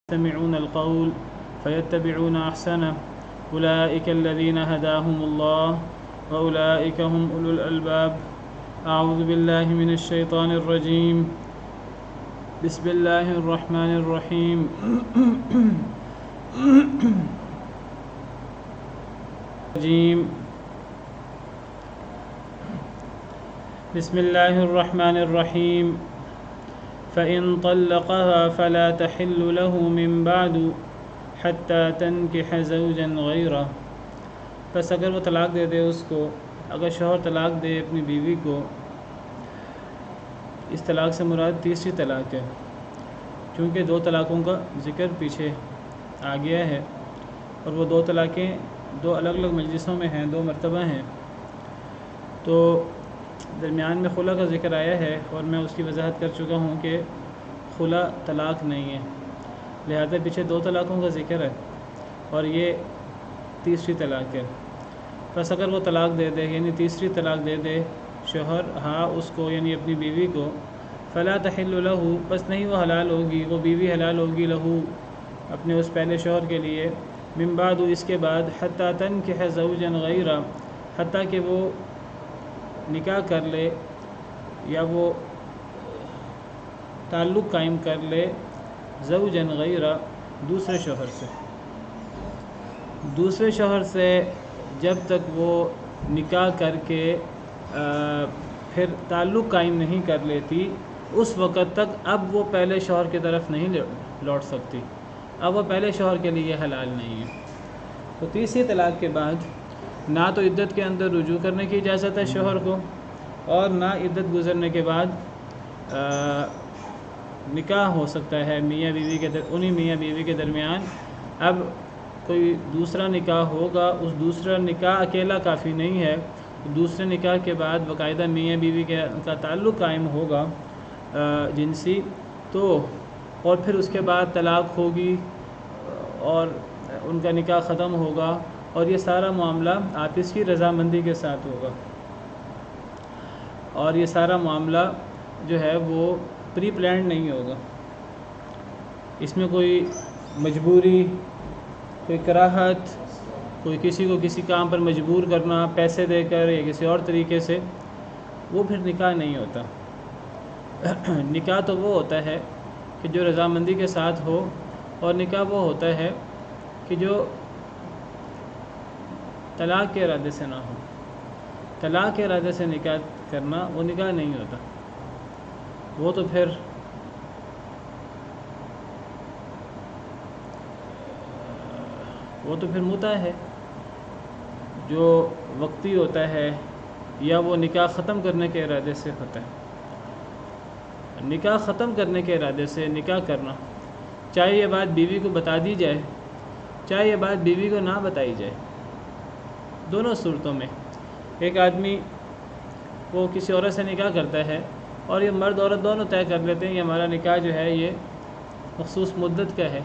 يستمعون القول فيتبعون أحسنه أولئك الذين هداهم الله وأولئك هم أولو الألباب. أعوذ بالله من الشيطان الرجيم. بسم الله الرحمن الرحيم. بسم الله الرحمن الرحيم. فإن طلقها فلا تحل له من بعد حتى تنكح زوجا غيره. پس اگر وہ طلاق دے دے اس کو، اگر شوہر طلاق دے اپنی بیوی کو، اس طلاق سے مراد تیسری طلاق ہے، چونکہ دو طلاقوں کا ذکر پیچھے آ گیا ہے اور وہ دو طلاقیں دو الگ الگ مجلسوں میں ہیں، دو مرتبہ ہیں، تو درمیان میں خلا کا ذکر آیا ہے اور میں اس کی وضاحت کر چکا ہوں کہ خلا طلاق نہیں ہے، لہذا پیچھے دو طلاقوں کا ذکر ہے اور یہ تیسری طلاق ہے۔ بس اگر وہ طلاق دے دے یعنی تیسری طلاق دے دے شوہر اس کو یعنی اپنی بیوی کو، فلا تحل له، بس نہیں وہ حلال ہوگی، وہ بیوی حلال ہوگی لہو اپنے اس پہلے شوہر کے لیے، من بعد اس کے بعد، حتی تنکح زوجا غیرہ، حتیٰ کہ وہ نکاح کر لے یا وہ تعلق قائم کر لے زوجا غیرہ، دوسرے شوہر سے جب تک وہ نکاح کر کے پھر تعلق قائم نہیں کر لیتی اس وقت تک اب وہ پہلے شوہر کی طرف نہیں لوٹ سکتی، اب وہ پہلے شوہر کے لیے حلال نہیں ہے۔ تو تیسری طلاق کے بعد نہ تو عدت کے اندر رجوع کرنے کی اجازت ہے شوہر کو، اور نہ عدت گزرنے کے بعد نکاح ہو سکتا ہے میاں بیوی کے انہی میاں بیوی کے درمیان۔ اب کوئی دوسرا نکاح ہوگا، اس دوسرا نکاح اکیلا کافی نہیں ہے، دوسرے نکاح کے بعد باقاعدہ میاں بیوی کا تعلق قائم ہوگا جنسی، تو اور پھر اس کے بعد طلاق ہوگی اور ان کا نکاح ختم ہوگا، اور یہ سارا معاملہ آپس کی رضامندی کے ساتھ ہوگا، اور یہ سارا معاملہ جو ہے وہ پری پلانڈ نہیں ہوگا، اس میں کوئی مجبوری، کوئی کراہت، کوئی کسی کو کسی کام پر مجبور کرنا پیسے دے کر یا کسی اور طریقے سے، وہ پھر نکاح نہیں ہوتا۔ نکاح تو وہ ہوتا ہے کہ جو رضامندی کے ساتھ ہو، اور نکاح وہ ہوتا ہے کہ جو طلاق کے ارادے سے نہ ہو۔ طلاق کے ارادے سے نکاح کرنا وہ نکاح نہیں ہوتا، وہ تو پھر متع ہے جو وقتی ہوتا ہے، یا وہ نکاح ختم کرنے کے ارادے سے ہوتا ہے۔ نکاح ختم کرنے کے ارادے سے نکاح کرنا، چاہے یہ بات بیوی کو بتا دی جائے، چاہے یہ بات بیوی کو نہ بتائی جائے، دونوں صورتوں میں ایک آدمی وہ کسی عورت سے نکاح کرتا ہے اور یہ مرد عورت دونوں طے کر لیتے ہیں کہ ہمارا نکاح جو ہے یہ مخصوص مدت کا ہے،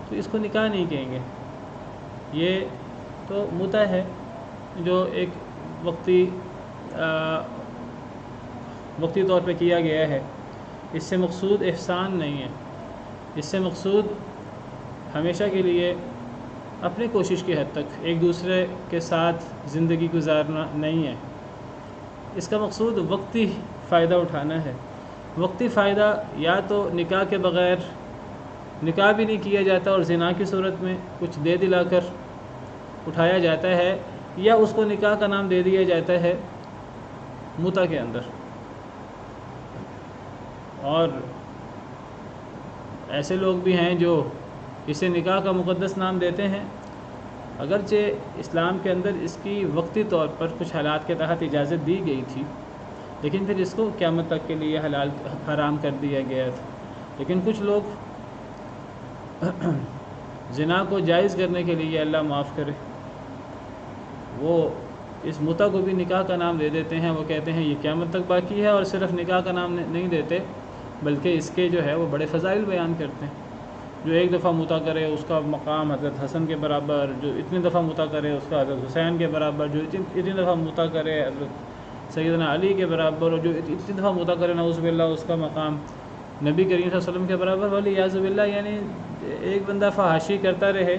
تو اس کو نکاح نہیں کہیں گے، یہ تو متع ہے جو ایک وقتی طور پہ کیا گیا ہے۔ اس سے مقصود احسان نہیں ہے، اس سے مقصود ہمیشہ کے لیے اپنی کوشش کی حد تک ایک دوسرے کے ساتھ زندگی گزارنا نہیں ہے، اس کا مقصود وقتی فائدہ اٹھانا ہے۔ وقتی فائدہ یا تو نکاح کے بغیر نکاح بھی نہیں کیا جاتا اور زنا کی صورت میں کچھ دے دلا کر اٹھایا جاتا ہے، یا اس کو نکاح کا نام دے دیا جاتا ہے متع کے اندر۔ اور ایسے لوگ بھی ہیں جو اسے نکاح کا مقدس نام دیتے ہیں، اگرچہ اسلام کے اندر اس کی وقتی طور پر کچھ حالات کے تحت اجازت دی گئی تھی، لیکن پھر اس کو قیامت تک کے لیے حرام کر دیا گیا تھا۔ لیکن کچھ لوگ زنا کو جائز کرنے کے لیے، اللہ معاف کرے، وہ اس متع کو بھی نکاح کا نام دے دیتے ہیں، وہ کہتے ہیں یہ قیامت تک باقی ہے، اور صرف نکاح کا نام نہیں دیتے بلکہ اس کے جو ہے وہ بڑے فضائل بیان کرتے ہیں۔ جو ایک دفعہ متع کرے اس کا مقام حضرت حسن کے برابر، جو اتنی دفعہ متع کرے اس کا حضرت حسین کے برابر، جو اتنی دفعہ متع کرے حضرت سیدنا علی کے برابر، اور جو اتنی دفعہ متع کرے نعوذ باللہ اس کا مقام نبی کریم صلی اللہ علیہ وسلم کے برابر والیاذ باللہ، یعنی ایک بندہ فحاشی کرتا رہے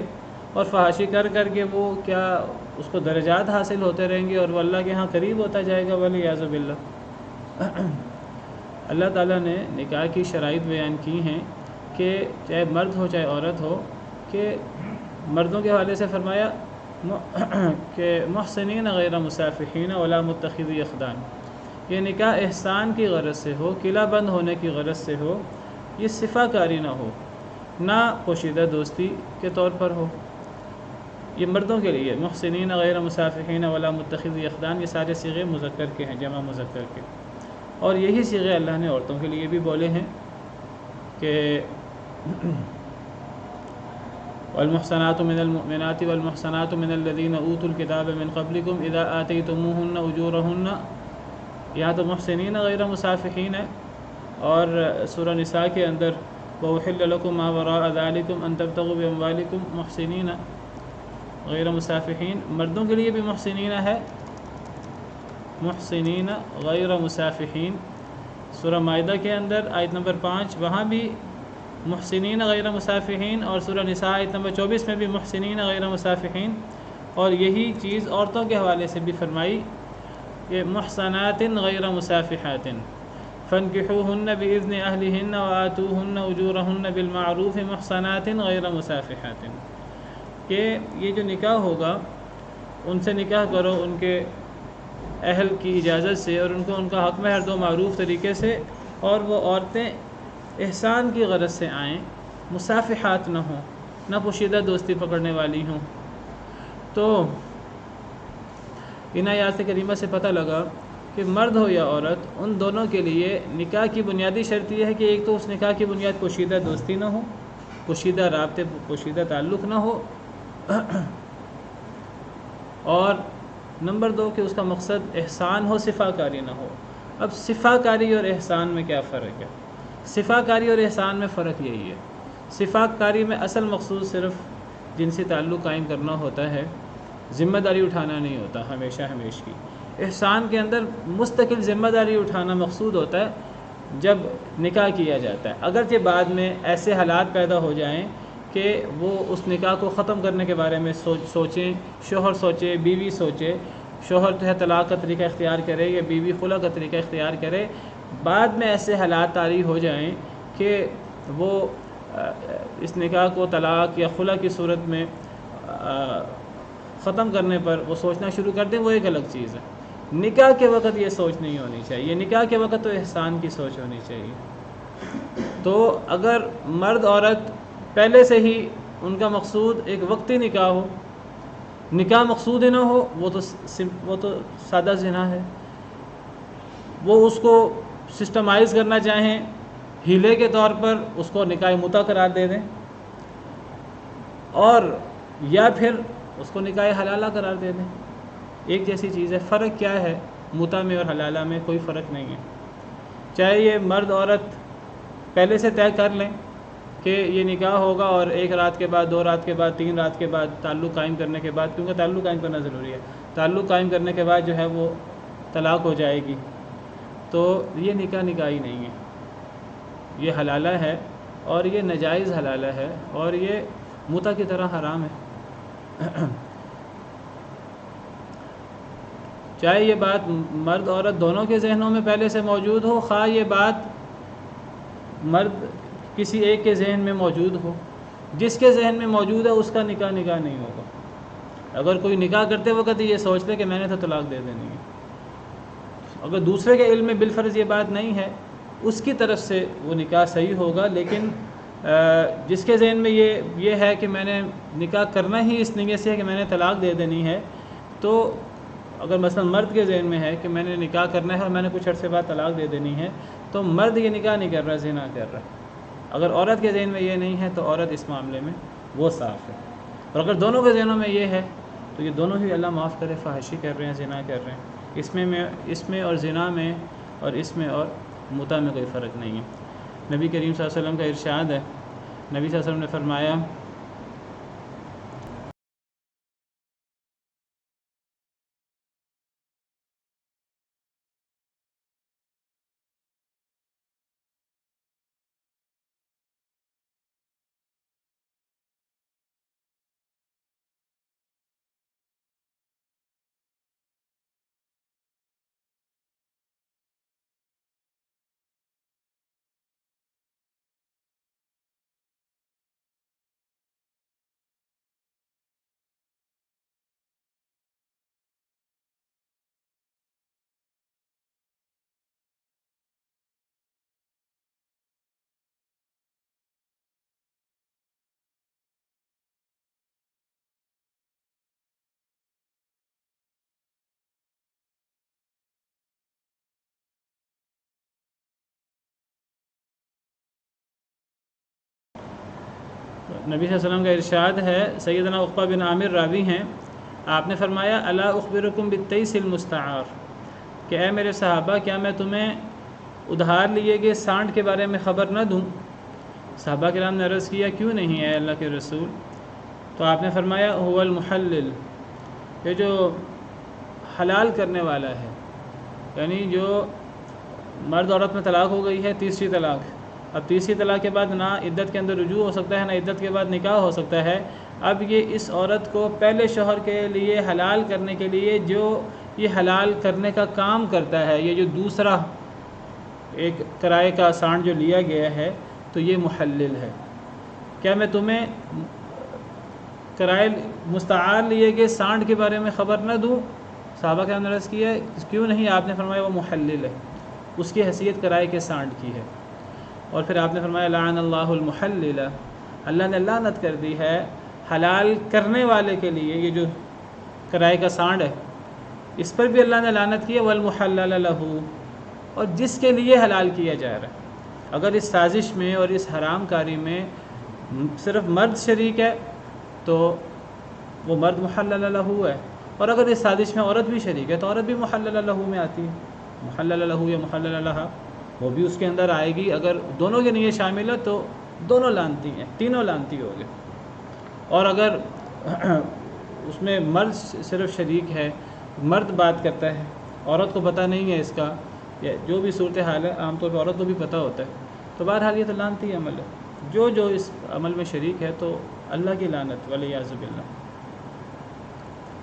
اور فحاشی کر کر کے وہ کیا اس کو درجات حاصل ہوتے رہیں گے اور وہ اللہ کے ہاں قریب ہوتا جائے گا، والیاذ باللہ۔ اللہ تعالیٰ نے نکاح کی شرائط بیان کی ہیں کہ چاہے مرد ہو چاہے عورت ہو، کہ مردوں کے حوالے سے فرمایا کہ محسنین غیر مصافحین ولا متخذی اخدان، یہ نکاح احسان کی غرض سے ہو، قلعہ بند ہونے کی غرض سے ہو، یہ صفا کاری نہ ہو، نہ پوشیدہ دوستی کے طور پر ہو۔ یہ مردوں کے لیے محسنین غیر مصافحین ولا متخذی اخدان، یہ سارے صیغے مذکر کے ہیں، جمع مذکر کے، اور یہی صیغے اللہ نے عورتوں کے لیے بھی بولے ہیں کہ والمحصنات من المؤمنات والمحصنات من الذين اوتوا الكتاب من قبلكم اذا آتيتموهن اجورهن، یہاں تو محسنین غیر مصافحین ہے، اور سورہ نساء کے اندر وَأُحِلَّ لَكُم مَّا وَرَاءَ ذَلِكُمْ أَن تَبْتَغُوا بِأَمْوَالِكُمْ محسنین غیر مصافحین، مردوں کے لیے بھی محسنین ہے، محسنین غیر مصافحین۔ سورہ مائدہ کے اندر آیت نمبر 5 وہاں بھی محسنین غیر مصافحین، اور سورہ نساء آیت نمبر 24 میں بھی محسنین غیر مصافحین، اور یہی چیز عورتوں کے حوالے سے بھی فرمائی کہ محصنات غیر مصافحات فانکحوہن بإذن اہلہن وآتوہن اجورہن بالمعروف محصنات غیر مصافحات، کہ یہ جو نکاح ہوگا ان سے نکاح کرو ان کے اہل کی اجازت سے، اور ان کو ان کا حق مہر دو معروف طریقے سے، اور وہ عورتیں احسان کی غرض سے آئیں، مصافحات نہ ہوں، نہ پوشیدہ دوستی پکڑنے والی ہوں۔ تو ان آیات کریمہ سے پتہ لگا کہ مرد ہو یا عورت، ان دونوں کے لیے نکاح کی بنیادی شرط یہ ہے کہ ایک تو اس نکاح کی بنیاد پوشیدہ دوستی نہ ہو، پوشیدہ رابطے، پوشیدہ تعلق نہ ہو، اور نمبر 2 کہ اس کا مقصد احسان ہو، صفا کاری نہ ہو۔ اب صفا کاری اور احسان میں کیا فرق ہے؟ صفا کاری اور احسان میں فرق یہی ہے، صفا کاری میں اصل مقصود صرف جنسی تعلق قائم کرنا ہوتا ہے، ذمہ داری اٹھانا نہیں ہوتا ہمیشہ کی۔ احسان کے اندر مستقل ذمہ داری اٹھانا مقصود ہوتا ہے جب نکاح کیا جاتا ہے، اگرچہ بعد میں ایسے حالات پیدا ہو جائیں کہ وہ اس نکاح کو ختم کرنے کے بارے میں سوچیں، شوہر سوچے، بیوی سوچے، شوہر جو ہے طلاق کا طریقہ اختیار کرے یا بیوی خلا کا طریقہ اختیار کرے، بعد میں ایسے حالات طاری ہو جائیں کہ وہ اس نکاح کو طلاق یا خلا کی صورت میں ختم کرنے پر وہ سوچنا شروع کر دیں، وہ ایک الگ چیز ہے۔ نکاح کے وقت یہ سوچ نہیں ہونی چاہیے، نکاح کے وقت تو احسان کی سوچ ہونی چاہیے۔ تو اگر مرد عورت پہلے سے ہی ان کا مقصود ایک وقتی نکاح ہو، نکاح مقصود ہی نہ ہو، وہ تو سادہ زنا ہے، وہ اس کو سسٹمائز کرنا چاہیں ہیلے کے طور پر، اس کو نکاح متع قرار دے دیں، اور یا پھر اس کو نکاح حلالہ قرار دے دیں، ایک جیسی چیز ہے۔ فرق کیا ہے متع میں اور حلالہ میں؟ کوئی فرق نہیں ہے، چاہے یہ مرد عورت پہلے سے طے کر لیں کہ یہ نکاح ہوگا، اور 1 رات کے بعد، 2 رات کے بعد، 3 رات کے بعد، تعلق قائم کرنے کے بعد، کیونکہ تعلق قائم کرنا ضروری ہے، تعلق قائم کرنے کے بعد جو ہے وہ طلاق ہو جائے گی، تو یہ نکاح نکاحی نہیں ہے، یہ حلالہ ہے، اور یہ ناجائز حلالہ ہے، اور یہ متع کی طرح حرام ہے۔ چاہے یہ بات مرد عورت دونوں کے ذہنوں میں پہلے سے موجود ہو، خواہ یہ بات مرد کسی ایک کے ذہن میں موجود ہو، جس کے ذہن میں موجود ہے اس کا نکاح نہیں ہوگا۔ اگر کوئی نکاح کرتے وقت یہ سوچتے کہ میں نے تو طلاق دے دینی ہے، اگر دوسرے کے علم میں بالفرض یہ بات نہیں ہے، اس کی طرف سے وہ نکاح صحیح ہوگا، لیکن جس کے ذہن میں یہ ہے کہ میں نے نکاح کرنا ہی اس نیت سے ہے کہ میں نے طلاق دے دینی ہے، تو اگر مثلا مرد کے ذہن میں ہے کہ میں نے نکاح کرنا ہے اور میں نے کچھ عرصے بعد طلاق دے دینی ہے، تو مرد یہ نکاح نہیں کر رہا، زنا کر رہا۔ اگر عورت کے ذہن میں یہ نہیں ہے تو عورت اس معاملے میں وہ صاف ہے، اور اگر دونوں کے ذہنوں میں یہ ہے تو یہ دونوں ہی اللہ معاف کرے فحاشی کر رہے ہیں، زنا کر رہے ہیں، اس میں اور زنا میں اور اس میں اور متع میں کوئی فرق نہیں ہے۔ نبی کریم صلی اللہ علیہ وسلم کا ارشاد ہے، نبی صلی اللہ علیہ وسلم نے فرمایا نبی صلی اللہ علیہ وسلم کا ارشاد ہے، سیدنا عقبہ بن عامر راوی ہیں، آپ نے فرمایا الا اخبرکم بالتیس المستعار، کہ اے میرے صحابہ کیا میں تمہیں ادھار لیے گئے سانڈ کے بارے میں خبر نہ دوں؟ صحابہ کرام نے عرض کیا کیوں نہیں اے اللہ کے رسول؟ تو آپ نے فرمایا هو المحلل، یہ جو حلال کرنے والا ہے، یعنی جو مرد عورت میں طلاق ہو گئی ہے، تیسری طلاق، اب تیسری طلاق کے بعد نہ عدت کے اندر رجوع ہو سکتا ہے، نہ عدت کے بعد نکاح ہو سکتا ہے، اب یہ اس عورت کو پہلے شوہر کے لیے حلال کرنے کے لیے جو یہ حلال کرنے کا کام کرتا ہے، یہ جو دوسرا ایک کرائے کا سانڈ جو لیا گیا ہے، تو یہ محلل ہے۔ کیا میں تمہیں کرائے مستعار لیے گئے سانڈ کے بارے میں خبر نہ دوں؟ صحابہ کے اندر عرض کیا کیوں نہیں؟ آپ نے فرمایا وہ محلل ہے، اس کی حیثیت کرائے کے سانڈ کی ہے۔ اور پھر آپ نے فرمایا لعن اللہ المحلل، اللہ نے لعنت کر دی ہے حلال کرنے والے کے لیے، یہ جو کرائے کا سانڈ ہے اس پر بھی اللہ نے لعنت کی ہے، والمحلل لہ، اور جس کے لیے حلال کیا جا رہا ہے۔ اگر اس سازش میں اور اس حرام کاری میں صرف مرد شریک ہے تو وہ مرد محلل لہ ہے، اور اگر اس سازش میں عورت بھی شریک ہے تو عورت بھی محلل لہ میں آتی ہے، محلل لہ یا محلل لہ وہ بھی اس کے اندر آئے گی۔ اگر دونوں کے نیت شامل ہے تو دونوں لانتی ہیں، تینوں لانتی ہو گئے۔ اور اگر اس میں مرد صرف شریک ہے، مرد بات کرتا ہے، عورت کو پتہ نہیں ہے اس کا، یا جو بھی صورتحال ہے، عام طور پر عورت کو بھی پتہ ہوتا ہے، تو بہرحال یہ تو لانتی عمل ہے۔ جو اس عمل میں شریک ہے تو اللہ کی لعنت والعیاذ باللہ۔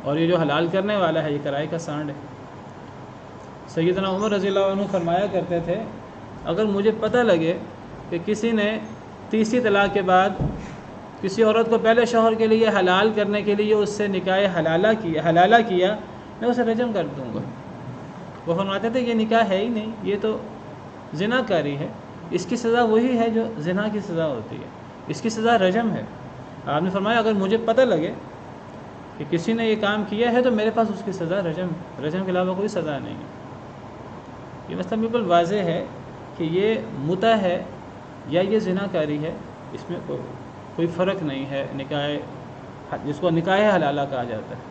اور یہ جو حلال کرنے والا ہے یہ کرائے کا سانڈ ہے۔ سیدنا عمر رضی اللہ عنہ فرمایا کرتے تھے اگر مجھے پتہ لگے کہ کسی نے تیسری طلاق کے بعد کسی عورت کو پہلے شوہر کے لیے حلال کرنے کے لیے اس سے نکاح حلالہ کیا میں اسے رجم کر دوں گا۔ وہ فرماتے تھے یہ نکاح ہے ہی نہیں، یہ تو زنا کاری ہے، اس کی سزا وہی ہے جو زنا کی سزا ہوتی ہے، اس کی سزا رجم ہے۔ آپ نے فرمایا اگر مجھے پتہ لگے کہ کسی نے یہ کام کیا ہے تو میرے پاس اس کی سزا رجم کے علاوہ کوئی سزا نہیں ہے۔ یہ مسئلہ بالکل واضح ہے کہ یہ متع ہے یا یہ زنا کاری ہے، اس میں کوئی فرق نہیں ہے۔ نکاح جس کو نکاح حلالہ کہا جاتا ہے،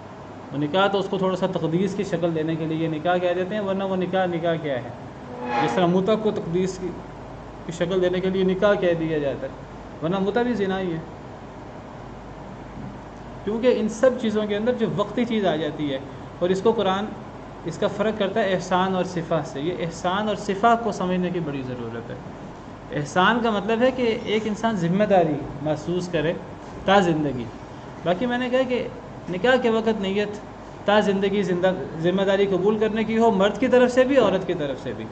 وہ نکاح تو اس کو تھوڑا سا تقدیس کی شکل دینے کے لیے نکاح کہہ دیتے ہیں، ورنہ وہ نکاح کیا ہے؟ جس طرح متع کو تقدیس کی شکل دینے کے لیے نکاح کہہ دیا جاتا ہے، ورنہ متع بھی زنا ہی ہے۔ کیونکہ ان سب چیزوں کے اندر جو وقتی چیز آ جاتی ہے، اور اس کو قرآن اس کا فرق کرتا ہے احسان اور صفہ سے۔ یہ احسان اور صفہ کو سمجھنے کی بڑی ضرورت ہے۔ احسان کا مطلب ہے کہ ایک انسان ذمہ داری محسوس کرے تا زندگی۔ باقی میں نے کہا کہ نکاح کے وقت نیت تا زندگی ذمہ داری قبول کرنے کی ہو، مرد کی طرف سے بھی عورت کی طرف سے بھی۔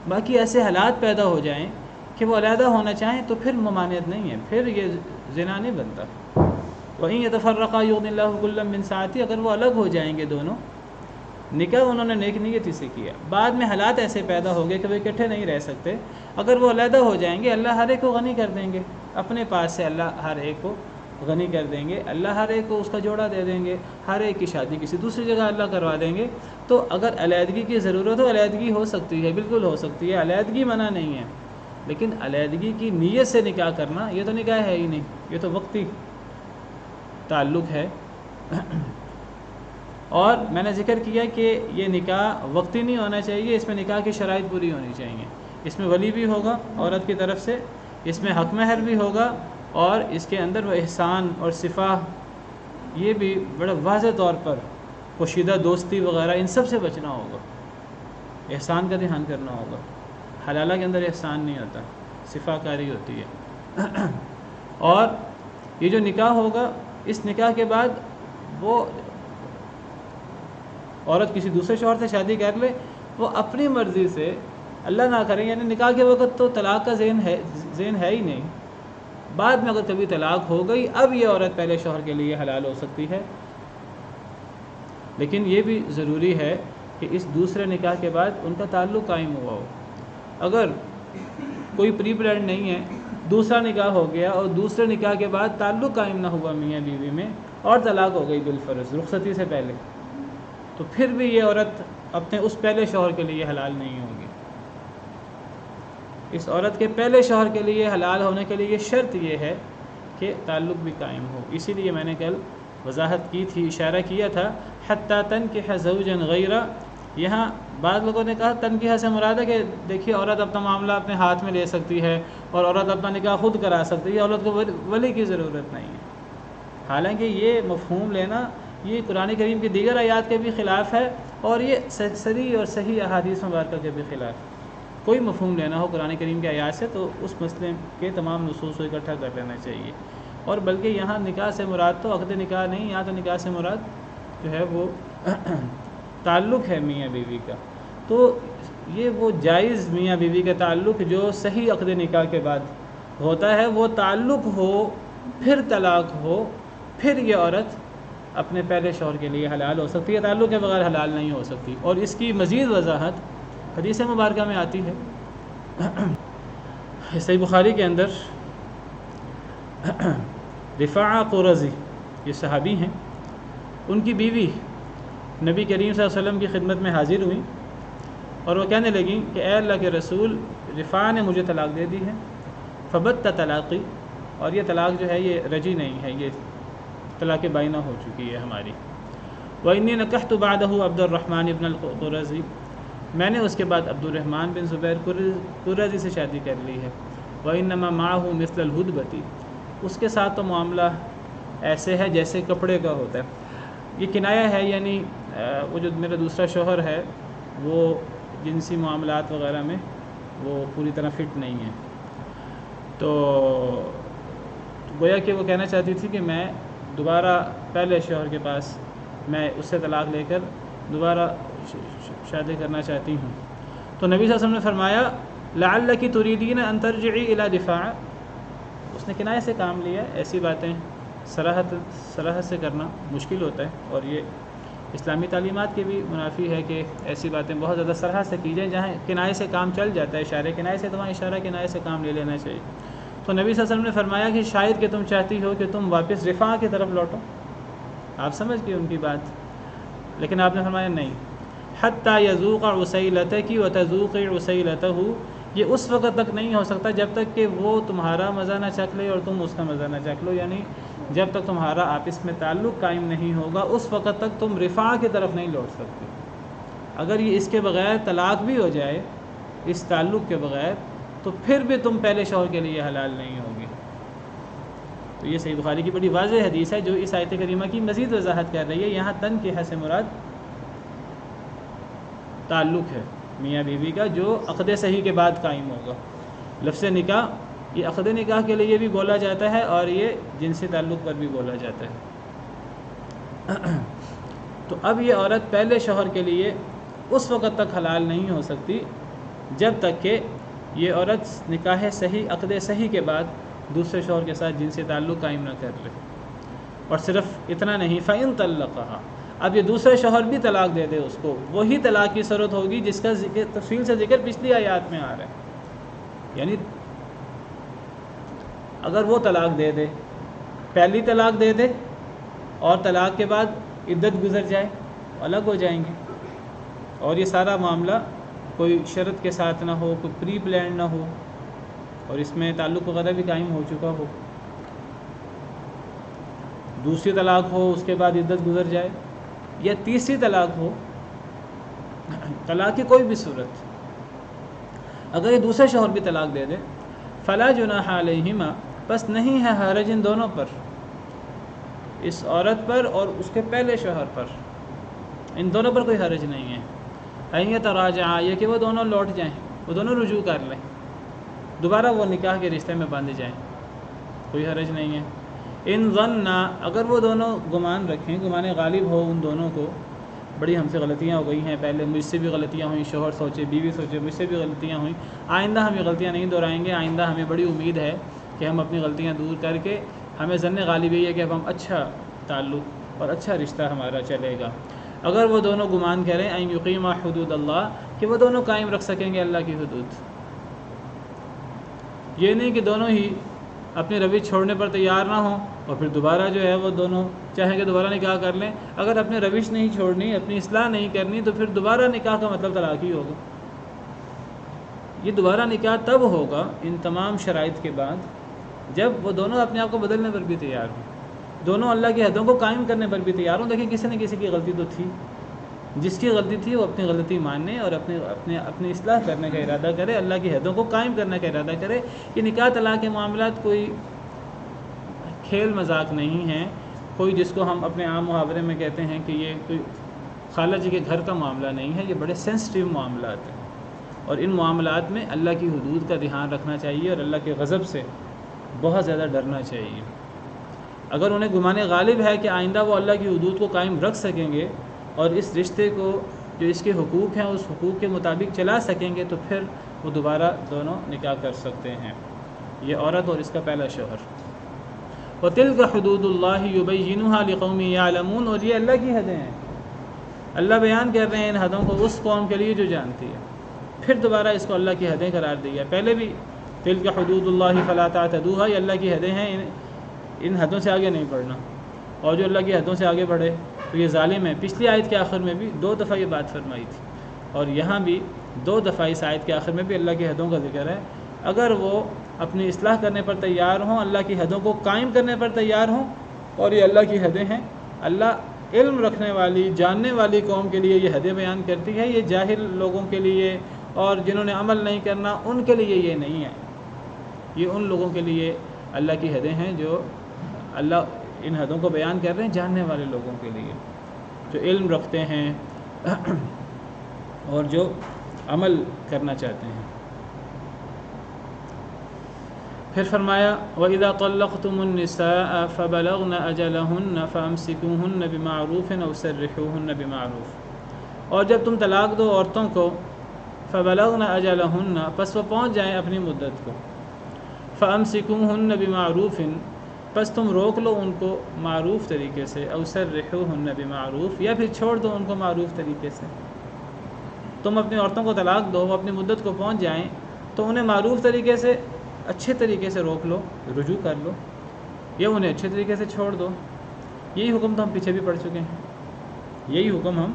باقی ایسے حالات پیدا ہو جائیں کہ وہ علیحدہ ہونا چاہیں تو پھر ممانعت نہیں ہے، پھر یہ زنا نہیں بنتا۔ وہیں یتفرقا یغنی اللہ کلا من سعتہ، اگر وہ الگ ہو جائیں گے دونوں، نکاح انہوں نے نیک نیتی سے کیا، بعد میں حالات ایسے پیدا ہو گئے کہ وہ اکٹھے نہیں رہ سکتے، اگر وہ علیحدہ ہو جائیں گے اللہ ہر ایک کو غنی کر دیں گے، اپنے پاس سے اللہ ہر ایک کو غنی کر دیں گے، اللہ ہر ایک کو اس کا جوڑا دے دیں گے، ہر ایک کی شادی کسی دوسری جگہ اللہ کروا دیں گے۔ تو اگر علیحدگی کی ضرورت ہو، علیحدگی ہو سکتی ہے، بالکل ہو سکتی ہے، علیحدگی منع نہیں ہے، لیکن علیحدگی کی نیت سے نکاح کرنا یہ تو نکاح ہے ہی نہیں، یہ تو وقتی تعلق ہے۔ اور میں نے ذکر کیا کہ یہ نکاح وقتی نہیں ہونا چاہیے، اس میں نکاح کی شرائط پوری ہونی چاہیے۔ اس میں ولی بھی ہوگا عورت کی طرف سے، اس میں حق مہر بھی ہوگا، اور اس کے اندر وہ احسان اور صفا یہ بھی بڑا واضح طور پر پوشیدہ دوستی وغیرہ ان سب سے بچنا ہوگا، احسان کا دھیان کرنا ہوگا۔ حلالہ کے اندر احسان نہیں ہوتا، صفا کاری ہوتی ہے۔ اور یہ جو نکاح ہوگا، اس نکاح کے بعد وہ عورت کسی دوسرے شوہر سے شادی کر لے، وہ اپنی مرضی سے، اللہ نہ کرے، یعنی نکاح کے وقت تو طلاق کا ذہن ہے ہی نہیں، بعد میں اگر کبھی طلاق ہو گئی اب یہ عورت پہلے شوہر کے لیے حلال ہو سکتی ہے۔ لیکن یہ بھی ضروری ہے کہ اس دوسرے نکاح کے بعد ان کا تعلق قائم ہوا ہو۔ اگر کوئی پری پلان نہیں ہے، دوسرا نکاح ہو گیا اور دوسرے نکاح کے بعد تعلق قائم نہ ہوا میاں بیوی میں، اور طلاق ہو گئی بالفرض رخصتی سے پہلے، تو پھر بھی یہ عورت اپنے اس پہلے شوہر کے لیے حلال نہیں ہوگی۔ اس عورت کے پہلے شوہر کے لیے حلال ہونے کے لیے یہ شرط یہ ہے کہ تعلق بھی قائم ہو۔ اسی لیے میں نے کل وضاحت کی تھی، اشارہ کیا تھا حتیٰ تنکح زوجا غیرہ۔ یہاں بعض لوگوں نے کہا تنکیہ سے مراد ہے کہ دیکھیے عورت اپنا معاملہ اپنے ہاتھ میں لے سکتی ہے اور عورت اپنا نکاح خود کرا سکتی ہے، عورت کو ولی کی ضرورت نہیں ہے۔ حالانکہ یہ مفہوم لینا یہ قرآن کریم کی دیگر آیات کے بھی خلاف ہے اور یہ صریح اور صحیح احادیث مبارکہ کے بھی خلاف ہے۔ کوئی مفہوم لینا ہو قرآن کریم کی آیات سے تو اس مسئلے کے تمام نصوص کو اکٹھا کر لینا چاہیے۔ اور بلکہ یہاں نکاح سے مراد تو عقد نکاح نہیں، یہاں تو نکاح سے مراد جو ہے وہ تعلق ہے میاں بیوی کا۔ تو یہ وہ جائز میاں بیوی کا تعلق جو صحیح عقد نکاح کے بعد ہوتا ہے، وہ تعلق ہو پھر طلاق ہو، پھر یہ عورت اپنے پہلے شوہر کے لیے حلال ہو سکتی ہے، تعلق کے بغیر حلال نہیں ہو سکتی۔ اور اس کی مزید وضاحت حدیث مبارکہ میں آتی ہے، صحیح بخاری کے اندر رفاعہ قرظی یہ صحابی ہیں، ان کی بیوی نبی کریم صلی اللہ علیہ وسلم کی خدمت میں حاضر ہوئیں اور وہ کہنے لگیں کہ اے اللہ کے رسول، رفاعہ نے مجھے طلاق دے دی ہے، فبت طلاقی، اور یہ طلاق جو ہے یہ رجی نہیں ہے، یہ طلاق بائنہ ہو چکی ہے ہماری۔ وَإِنِّي نَكَحْتُ بَعْدَهُ عبد الرحمن بن القرظی، میں نے اس کے بعد عبد الرحمن بن زبیر قرظی سے شادی کر لی ہے۔ وَإِنَّمَا مَعَهُ مِثْلَ الْهُدْبَةِ، اس کے ساتھ تو معاملہ ایسے ہے جیسے کپڑے کا ہوتا ہے۔ یہ کنایہ ہے، یعنی وہ جو میرا دوسرا شوہر ہے وہ جنسی معاملات وغیرہ میں وہ پوری طرح فٹ نہیں ہے، تو گویا کہ وہ کہنا چاہتی تھی کہ میں دوبارہ پہلے شوہر کے پاس میں اس سے طلاق لے کر دوبارہ شادی کرنا چاہتی ہوں۔ تو نبی صلی اللہ علیہ وسلم نے فرمایا لعلکی تریدین ان ترجعی الی دفاع، اس نے کنایہ سے کام لیا۔ ایسی باتیں صراحت سے کرنا مشکل ہوتا ہے اور یہ اسلامی تعلیمات کے بھی منافی ہے کہ ایسی باتیں بہت زیادہ صراحت سے کی جائیں جہاں کنایے سے کام چل جاتا ہے، اشارے کنایے سے، تو وہاں اشارہ کنایے سے کام لے لینا چاہیے۔ تو نبی صلی اللہ علیہ وسلم نے فرمایا کہ شاید کہ تم چاہتی ہو کہ تم واپس رفاع کی طرف لوٹو، آپ سمجھ گئے ان کی بات، لیکن آپ نے فرمایا نہیں، حتیٰ یذوق عسیلتک وتذوق عسیلتہ، یہ اس وقت تک نہیں ہو سکتا جب تک کہ وہ تمہارا مزہ نہ چکھ لے اور تم اس کا مزہ نہ چکھ لو، یعنی جب تک تمہارا آپس میں تعلق قائم نہیں ہوگا اس وقت تک تم رفاع کی طرف نہیں لوٹ سکتے۔ اگر یہ اس کے بغیر طلاق بھی ہو جائے، اس تعلق کے بغیر، تو پھر بھی تم پہلے شوہر کے لیے حلال نہیں ہوگی۔ تو یہ صحیح بخاری کی بڑی واضح حدیث ہے جو اس آیت کریمہ کی مزید وضاحت کر رہی ہے۔ یہاں تنکیہ سے مراد تعلق ہے میاں بیوی کا جو عقد صحیح کے بعد قائم ہوگا۔ لفظ نکاح یہ عقد نکاح کے لیے بھی بولا جاتا ہے اور یہ جنسی تعلق پر بھی بولا جاتا ہے۔ تو اب یہ عورت پہلے شوہر کے لیے اس وقت تک حلال نہیں ہو سکتی جب تک کہ یہ عورت نکاح صحیح، عقد صحیح کے بعد دوسرے شوہر کے ساتھ جنسی تعلق قائم نہ کر لے۔ اور صرف اتنا نہیں، فَإِن طَلَّقَهَا، اب یہ دوسرے شوہر بھی طلاق دے دے اس کو، وہی طلاق کی صورت ہوگی جس کا ذکر تفصیل سے ذکر پچھلی آیات میں آ رہا ہے۔ یعنی اگر وہ طلاق دے دے، پہلی طلاق دے دے اور طلاق کے بعد عدت گزر جائے، الگ ہو جائیں گے، اور یہ سارا معاملہ کوئی شرط کے ساتھ نہ ہو، کوئی پری پلان نہ ہو، اور اس میں تعلق وغیرہ بھی قائم ہو چکا ہو، دوسری طلاق ہو اس کے بعد عدت گزر جائے، یا تیسری طلاق ہو، طلاق کی کوئی بھی صورت، اگر یہ دوسرے شوہر بھی طلاق دے دے، فلا جناح علیہما، بس نہیں ہے حرج ان دونوں پر، اس عورت پر اور اس کے پہلے شوہر پر، ان دونوں پر کوئی حرج نہیں ہے، ان یتراجعا، یہ کہ وہ دونوں لوٹ جائیں، وہ دونوں رجوع کر لیں، دوبارہ وہ نکاح کے رشتے میں باندھے جائیں، کوئی حرج نہیں ہے۔ ان ظنا، اگر وہ دونوں گمان رکھیں، گمان غالب ہو ان دونوں کو، بڑی ہم سے غلطیاں ہو گئی ہیں، پہلے مجھ سے بھی غلطیاں ہوئیں، شوہر سوچے، بیوی سوچے، مجھ سے بھی غلطیاں ہوئیں، آئندہ ہم یہ غلطیاں نہیں دہرائیں گے، آئندہ ہمیں بڑی امید ہے کہ ہم اپنی غلطیاں دور کر کے ہمیں ظن غالب یہ ہے کہ اب ہم اچھا تعلق اور اچھا رشتہ ہمارا چلے گا۔ اگر وہ دونوں گمان کریں ان یقیما حدود اللہ، کہ وہ دونوں قائم رکھ سکیں گے اللہ کی حدود، یہ نہیں کہ دونوں ہی اپنی روش چھوڑنے پر تیار نہ ہوں اور پھر دوبارہ جو ہے وہ دونوں چاہیں کہ دوبارہ نکاح کر لیں۔ اگر اپنی روش نہیں چھوڑنی، اپنی اصلاح نہیں کرنی، تو پھر دوبارہ نکاح کا مطلب طلاق ہی ہوگا۔ یہ دوبارہ نکاح تب ہوگا ان تمام شرائط کے بعد جب وہ دونوں اپنے آپ کو بدلنے پر بھی تیار ہوں، دونوں اللہ کی حدوں کو قائم کرنے پر بھی تیار ہوں۔ دیکھیں کسی نہ کسی کی غلطی تو تھی، جس کی غلطی تھی وہ اپنی غلطی ماننے اور اپنی اصلاح کرنے کا ارادہ کرے، اللہ کی حدوں کو قائم کرنے کا ارادہ کرے۔ یہ نکاح طلاق کے معاملات کوئی کھیل مذاق نہیں ہیں، کوئی جس کو ہم اپنے عام محاورے میں کہتے ہیں کہ یہ کوئی خالہ جی کے گھر کا معاملہ نہیں ہے، یہ بڑے سینسٹیو معاملات ہیں، اور ان معاملات میں اللہ کی حدود کا دھیان رکھنا چاہیے اور اللہ کے غضب سے بہت زیادہ ڈرنا چاہیے۔ اگر انہیں گمان غالب ہے کہ آئندہ وہ اللہ کی حدود کو قائم رکھ سکیں گے اور اس رشتے کو جو اس کے حقوق ہیں اس حقوق کے مطابق چلا سکیں گے، تو پھر وہ دوبارہ دونوں نکاح کر سکتے ہیں، یہ عورت اور اس کا پہلا شوہر۔ وَتِلْكَ حُدُودُ اللَّهِ يُبَيِّنُهَا لِقَوْمٍ يَعْلَمُونَ، اور یہ اللہ کی حدیں ہیں، اللہ بیان کر رہے ہیں ان حدوں کو اس قوم کے لیے جو جانتی ہے۔ پھر دوبارہ اس کو اللہ کی حدیں قرار دیا، پہلے بھی تِلْكَ حُدُودُ اللَّهِ فَلَا تَعْتَدُوهَا، یہ اللہ کی حدیں ہیں، ان حدوں سے آگے نہیں بڑھنا، اور جو اللہ کی حدوں سے آگے بڑھے تو یہ ظالم ہے۔ پچھلی آیت کے آخر میں بھی 2 دفعہ یہ بات فرمائی تھی، اور یہاں بھی 2 دفعہ اس آیت کے آخر میں بھی اللہ کی حدوں کا ذکر ہے۔ اگر وہ اپنی اصلاح کرنے پر تیار ہوں، اللہ کی حدوں کو قائم کرنے پر تیار ہوں، اور یہ اللہ کی حدیں ہیں، اللہ علم رکھنے والی جاننے والی قوم کے لیے یہ حدیں بیان کرتی ہے، یہ جاہل لوگوں کے لیے اور جنہوں نے عمل نہیں کرنا ان کے لیے یہ نہیں ہے، یہ ان لوگوں کے لیے اللہ کی حدیں ہیں جو اللہ ان حدوں کو بیان کر رہے ہیں، جاننے والے لوگوں کے لیے جو علم رکھتے ہیں اور جو عمل کرنا چاہتے ہیں۔ پھر فرمایا وَإِذَا طَلَّقْتُمُ النِّسَاءَ فَبَلَغْنَ أَجَلَهُنَّ فَأَمْسِكُوهُنَّ بِمَعْرُوفٍ أَوْ سَرِّحُوهُنَّ بِمَعْرُوفٍ، اور جب تم طلاق دو عورتوں کو، فَبَلَغْنَ أَجَلَهُنَّ، پس وہ پہنچ جائیں اپنی مدت کو، فَأَمْسِكُوهُنَّ بِمَعْرُوفٍ، پس تم روک لو ان کو معروف طریقے سے، أَوْ سَرِّحُوهُنَّ بِمَعْرُوفٍ، یا پھر چھوڑ دو ان کو معروف طریقے سے۔ تم اپنی عورتوں کو طلاق دو، وہ اپنی مدت کو پہنچ جائیں تو انہیں معروف طریقے سے، اچھے طریقے سے روک لو، رجوع کر لو، یا انہیں اچھے طریقے سے چھوڑ دو۔ یہی حکم تو ہم پیچھے بھی پڑھ چکے ہیں، یہی حکم ہم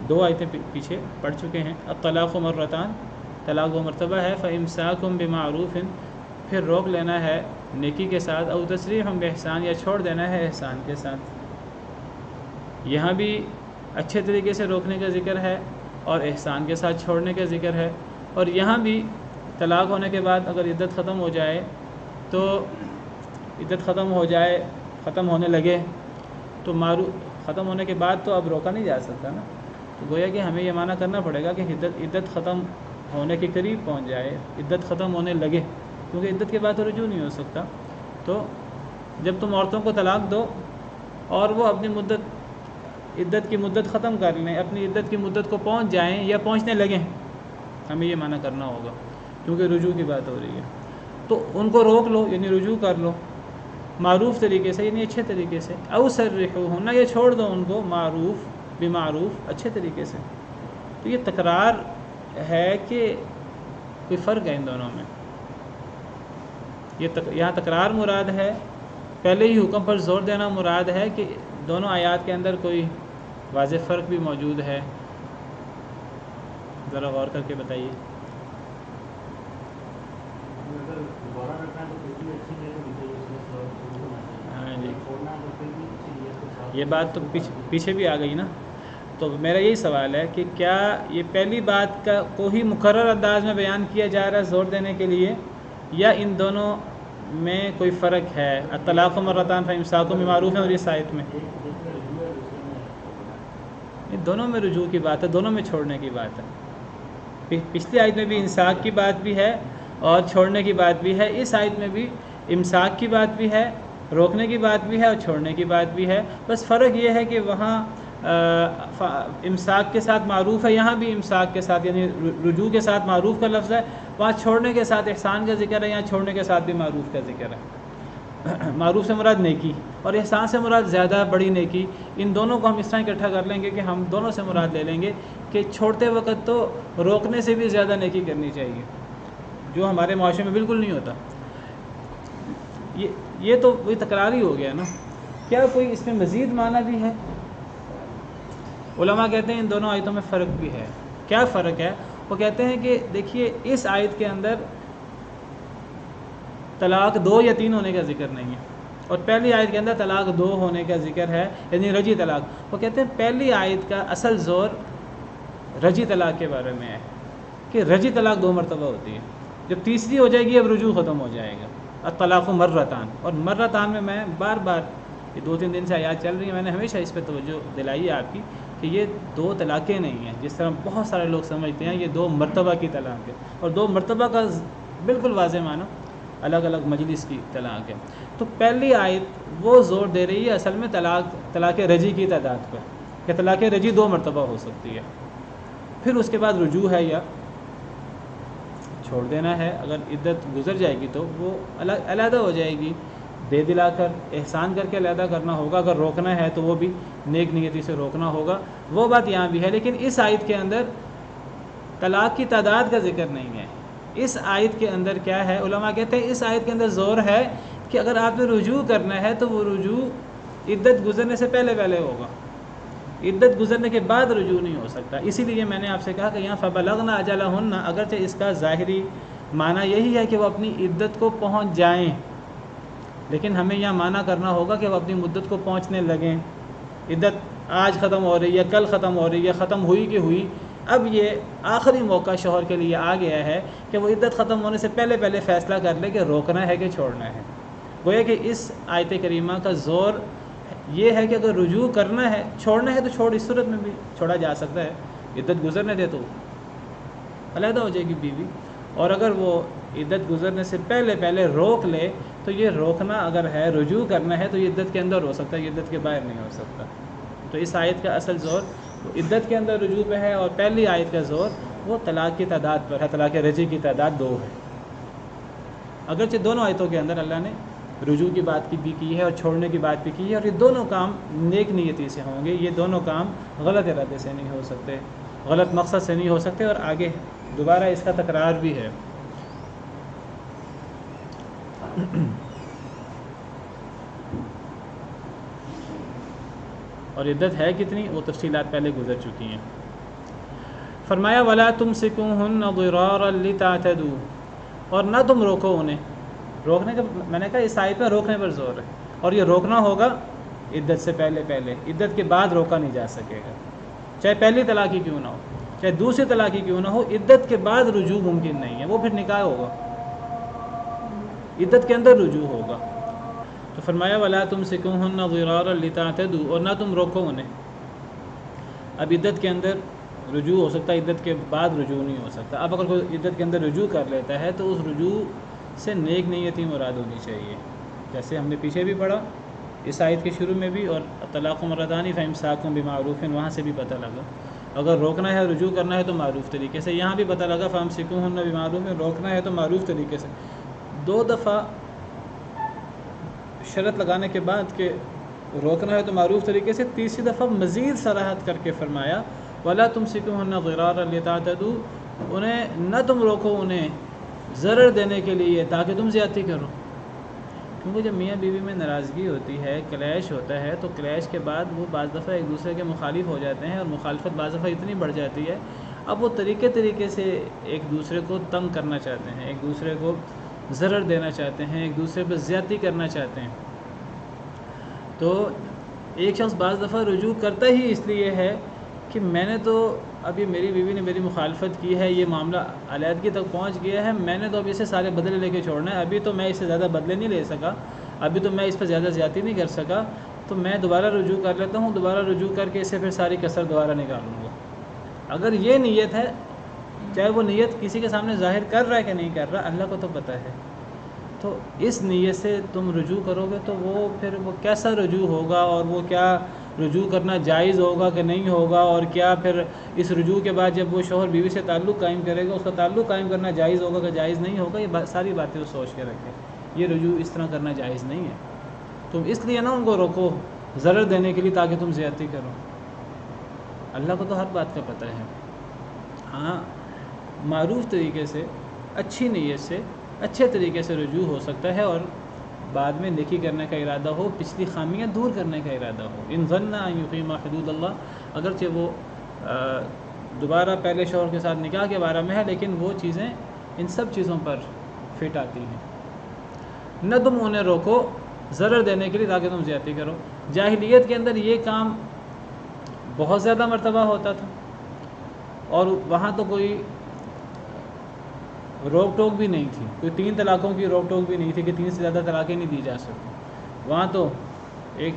2 آیتیں پیچھے پڑھ چکے ہیں۔ الطلاق مرتان، طلاق 2 مرتبہ ہے، فَإِمْسَاكٌ بِمَعْرُوفٍ، پھر روک لینا ہے نیکی کے ساتھ، أَوْ تَسْرِيحٌ بِإِحْسَان، یا چھوڑ دینا ہے احسان کے ساتھ۔ یہاں بھی اچھے طریقے سے روکنے کا ذکر ہے اور احسان کے ساتھ چھوڑنے کا ذکر ہے، اور یہاں بھی طلاق ہونے کے بعد اگر عدت ختم ہو جائے تو عدت ختم ہونے لگے تو ختم ہونے کے بعد تو اب روکا نہیں جا سکتا نا، تو گویا کہ ہمیں یہ معنی کرنا پڑے گا کہ عدت ختم ہونے کے قریب پہنچ جائے، عدت ختم ہونے لگے، کیونکہ عدت کے بعد تو رجوع نہیں ہو سکتا۔ تو جب تم عورتوں کو طلاق دو اور وہ اپنی عدت کی مدت ختم کر لیں، اپنی عدت کی مدت کو پہنچ جائیں یا پہنچنے لگیں، ہمیں یہ معنی کرنا ہوگا کیونکہ رجوع کی بات ہو رہی ہے، تو ان کو روک لو، یعنی رجوع کر لو معروف طریقے سے، یعنی اچھے طریقے سے، او سرحوہن، یا چھوڑ دو ان کو معروف بمعروف، اچھے طریقے سے۔ تو یہ تکرار ہے کہ کوئی فرق ہے ان دونوں میں، یہاں تکرار مراد ہے، پہلے ہی حکم پر زور دینا مراد ہے کہ دونوں آیات کے اندر کوئی واضح فرق بھی موجود ہے؟ ذرا غور کر کے بتائیے۔ ہاں جی، یہ بات تو پیچھے بھی آ گئی نا، تو میرا یہی سوال ہے کہ کیا یہ پہلی بات کو ہی مکرر انداز میں بیان کیا جا رہا ہے زور دینے کے لیے، یا ان دونوں میں کوئی فرق ہے؟ الطلاق مرتان فإمساک بمعروف ہے، اور اس آیت میں دونوں میں رجوع کی بات ہے، دونوں میں چھوڑنے کی بات ہے۔ پچھلی آیت میں بھی امساک کی بات بھی ہے اور چھوڑنے کی بات بھی ہے، اس آیت میں بھی امساک کی بات بھی ہے، روکنے کی بات بھی ہے اور چھوڑنے کی بات بھی ہے۔ بس فرق یہ ہے کہ وہاں امساک کے ساتھ معروف ہے، یہاں بھی امساک کے ساتھ یعنی رجوع کے ساتھ معروف کا لفظ ہے، وہاں چھوڑنے کے ساتھ احسان کا ذکر ہے، یہاں چھوڑنے کے ساتھ بھی معروف کا ذکر ہے۔ معروف سے مراد نیکی اور احسان سے مراد زیادہ بڑی نیکی، ان دونوں کو ہم اس طرح اکٹھا کر لیں گے کہ ہم دونوں سے مراد لے لیں گے کہ چھوڑتے وقت تو روکنے سے بھی زیادہ نیکی کرنی چاہیے، جو ہمارے معاشرے میں بالکل نہیں ہوتا۔ یہ تو وہی تکرار ہی ہو گیا نا، کیا کوئی اس میں مزید معنی بھی ہے؟ علماء کہتے ہیں ان دونوں آیتوں میں فرق بھی ہے۔ کیا فرق ہے؟ وہ کہتے ہیں کہ دیکھیے اس آیت کے اندر طلاق 2 یا 3 ہونے کا ذکر نہیں ہے، اور پہلی آیت کے اندر طلاق 2 ہونے کا ذکر ہے، یعنی رجی طلاق۔ وہ کہتے ہیں پہلی آیت کا اصل زور رجی طلاق کے بارے میں ہے کہ رجی طلاق 2 مرتبہ ہوتی ہے، جب تیسری ہو جائے گی اب رجوع ختم ہو جائے گا۔ الطلاق مرتان، اور مرتان میں بار بار یہ 2-3 دن سے آیات چل رہی ہیں، میں نے ہمیشہ اس پہ توجہ دلائی ہے آپ کی کہ یہ 2 طلاقیں نہیں ہیں جس طرح بہت سارے لوگ سمجھتے ہیں، یہ 2 مرتبہ کی طلاق ہے، اور 2 مرتبہ کا بالکل واضح معنی الگ الگ مجلس کی طلاق ہے۔ تو پہلی آیت وہ زور دے رہی ہے اصل میں طلاق رجی کی تعداد پر، کہ طلاق رجی 2 مرتبہ ہو سکتی ہے، پھر اس کے بعد رجوع ہے یا چھوڑ دینا ہے۔ اگر عدت گزر جائے گی تو وہ علیحدہ ہو جائے گی، دے دلا کر احسان کر کے علیحدہ کرنا ہوگا، اگر روکنا ہے تو وہ بھی نیک نیتی سے روکنا ہوگا، وہ بات یہاں بھی ہے۔ لیکن اس آیت کے اندر طلاق کی تعداد کا ذکر نہیں ہے۔ اس آیت کے اندر کیا ہے، علماء کہتے ہیں اس آیت کے اندر زور ہے کہ اگر آپ نے رجوع کرنا ہے تو وہ رجوع عدت گزرنے سے پہلے ہوگا، عدت گزرنے کے بعد رجوع نہیں ہو سکتا۔ اسی لیے میں نے آپ سے کہا کہ یہاں فَبَلَغْنَ أَجَلَهُنَّ، اگرچہ اس کا ظاہری معنی یہی ہے کہ وہ اپنی عدت کو پہنچ جائیں، لیکن ہمیں یہاں معنی کرنا ہوگا کہ وہ اپنی مدت کو پہنچنے لگیں۔ عدت آج ختم ہو رہی ہے، کل ختم ہو رہی ہے، ختم ہوئی کہ ہوئی، اب یہ آخری موقع شوہر کے لیے آ گیا ہے کہ وہ عدت ختم ہونے سے پہلے فیصلہ کر لے کہ روکنا ہے کہ چھوڑنا ہے۔ گویا کہ اس آیت کریمہ کا زور یہ ہے کہ اگر رجوع کرنا ہے، چھوڑنا ہے تو چھوڑ، اس صورت میں بھی چھوڑا جا سکتا ہے، عدت گزرنے دے تو علیحدہ ہو جائے گی بیوی، اور اگر وہ عدت گزرنے سے پہلے روک لے تو یہ روکنا اگر ہے، رجوع کرنا ہے تو یہ عدت کے اندر ہو سکتا ہے، یہ عدت کے باہر نہیں ہو سکتا۔ تو اس آیت کا اصل زور عدت کے اندر رجوع پہ ہے، اور پہلی آیت کا زور وہ طلاق کی تعداد پر ہے، طلاق رجعی کی تعداد 2 ہے۔ اگرچہ دونوں آیتوں کے اندر اللہ نے رجوع کی بات بھی کی ہے اور چھوڑنے کی بات بھی کی ہے، اور یہ دونوں کام نیک نیتی سے ہوں گے، یہ دونوں کام غلط ارادے سے نہیں ہو سکتے، غلط مقصد سے نہیں ہو سکتے، اور آگے دوبارہ اس کا تکرار بھی ہے۔ اور عدت ہے کتنی وہ تفصیلات پہلے گزر چکی ہیں۔ فرمایا وَلَا تُمْسِكُوهُنَّ ضِرَارًا لِتَعْتَدُوا، اور نہ تم روکو انہیں، روکنے کا میں نے کہا اس آیت میں روکنے پر زور ہے، اور یہ روکنا ہوگا عدت سے پہلے، عدت کے بعد روکا نہیں جا سکے گا، چاہے پہلی طلاق ہی کیوں نہ ہو، چاہے دوسری طلاق ہی کیوں نہ ہو، عدت کے بعد رجوع ممکن نہیں ہے، وہ پھر نکاح ہوگا، عدت کے اندر رجوع ہوگا۔ تو فرمایا وَلَا تُمْسِكُوهُنَّ ضِرَارًا لِتَعْتَدُوا، اور نہ تم روکو انہیں۔ اب عدت کے اندر رجوع ہو سکتا ہے، عدت کے بعد رجوع نہیں ہو سکتا۔ اب اگر کوئی عدت کے اندر رجوع کر لیتا ہے تو اس رجوع سے نیک نیتی مراد ہونی چاہیے، جیسے ہم نے پیچھے بھی پڑھا اس آیت کے شروع میں بھی، اور طلاق مرتان فامساک بمعروف، وہاں سے بھی پتہ لگا اگر روکنا ہے، رجوع کرنا ہے تو معروف طریقے سے، یہاں بھی پتہ لگا فامسکوہن بمعروف، روکنا ہے تو معروف طریقے سے۔ 2 دفعہ شرط لگانے کے بعد کہ روکنا ہے تو معروف طریقے سے، تیسری دفعہ مزید صراحت کر کے فرمایا وَلَا تُمْسِكُوهُنَّ ضِرَارًا لِتَعْتَدُوا، انہیں نہ تم روکو انہیں ضرر دینے کے لیے تاکہ تم زیادتی کرو، کیونکہ جب میاں بیوی میں ناراضگی ہوتی ہے، کلیش ہوتا ہے، تو کلیش کے بعد وہ بعض دفعہ ایک دوسرے کے مخالف ہو جاتے ہیں، اور مخالفت بعض دفعہ اتنی بڑھ جاتی ہے، اب وہ طریقے سے ایک دوسرے کو تنگ کرنا چاہتے ہیں، ایک دوسرے کو ضرر دینا چاہتے ہیں، ایک دوسرے پہ زیادتی کرنا چاہتے ہیں۔ تو ایک شخص بعض دفعہ رجوع کرتا ہی اس لیے ہے کہ میں نے تو اب یہ میری بیوی نے میری مخالفت کی ہے، یہ معاملہ علیحدگی تک پہنچ گیا ہے، میں نے تو اب اسے سارے بدلے لے کے چھوڑنا ہے، ابھی تو میں اس سے زیادہ بدلے نہیں لے سکا، ابھی تو میں اس پر زیادہ زیادتی نہیں کر سکا، تو میں دوبارہ رجوع کر لیتا ہوں، دوبارہ رجوع کر کے اسے پھر ساری کسر دوبارہ نکالوں گا۔ اگر یہ نیت ہے، چاہے وہ نیت کسی کے سامنے ظاہر کر رہا ہے کہ نہیں کر رہا، اللہ کو تو پتہ ہے، تو اس نیت سے تم رجوع کرو گے تو وہ پھر وہ کیسا رجوع ہوگا، اور وہ کیا رجوع کرنا جائز ہوگا کہ نہیں ہوگا، اور کیا پھر اس رجوع کے بعد جب وہ شوہر بیوی سے تعلق قائم کرے گا، اس کا تعلق قائم کرنا جائز ہوگا کہ جائز نہیں ہوگا، یہ ساری باتیں وہ سوچ کے رکھیں۔ یہ رجوع اس طرح کرنا جائز نہیں ہے، تم اس لیے نہ ان کو روکو ضرر دینے کے لیے تاکہ تم زیادتی کرو، اللہ کو تو ہر بات کا پتہ ہے۔ ہاں معروف طریقے سے، اچھی نیت سے، اچھے طریقے سے رجوع ہو سکتا ہے، اور بعد میں نیکی کرنے کا ارادہ ہو، پچھلی خامیاں دور کرنے کا ارادہ ہو۔ ان ظن ان یقیما حدود اللہ، اگرچہ وہ دوبارہ پہلے شوہر کے ساتھ نکاح کے بارے میں ہے، لیکن وہ چیزیں ان سب چیزوں پر فٹ آتی ہیں۔ نہ تم انہیں روکو ضرر دینے کے لیے تاکہ تم زیادتی کرو۔ جاہلیت کے اندر یہ کام بہت زیادہ مرتبہ ہوتا تھا، اور وہاں تو کوئی روک ٹوک بھی نہیں تھی، کوئی 3 طلاقوں کی روک ٹوک بھی نہیں تھی کہ 3 سے زیادہ طلاقیں نہیں دی جا سکتی۔ وہاں تو ایک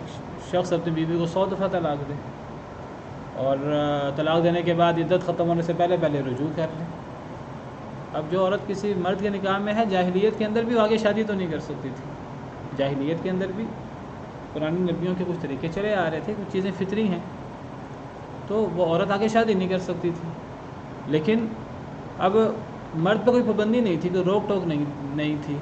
شخص اپنی بیوی کو 100 دفعہ طلاق دے، اور طلاق دینے کے بعد عدت ختم ہونے سے پہلے رجوع کر لے۔ اب جو عورت کسی مرد کے نکاح میں ہے، جاہلیت کے اندر بھی آگے شادی تو نہیں کر سکتی تھی۔ جاہلیت کے اندر بھی پرانی نبیوں کے کچھ طریقے چلے آ رہے تھے، کچھ چیزیں فطری ہیں، تو وہ عورت آگے شادی نہیں کر سکتی تھی۔ لیکن اب مرد پہ کوئی پابندی نہیں تھی، کوئی روک ٹوک نہیں تھی،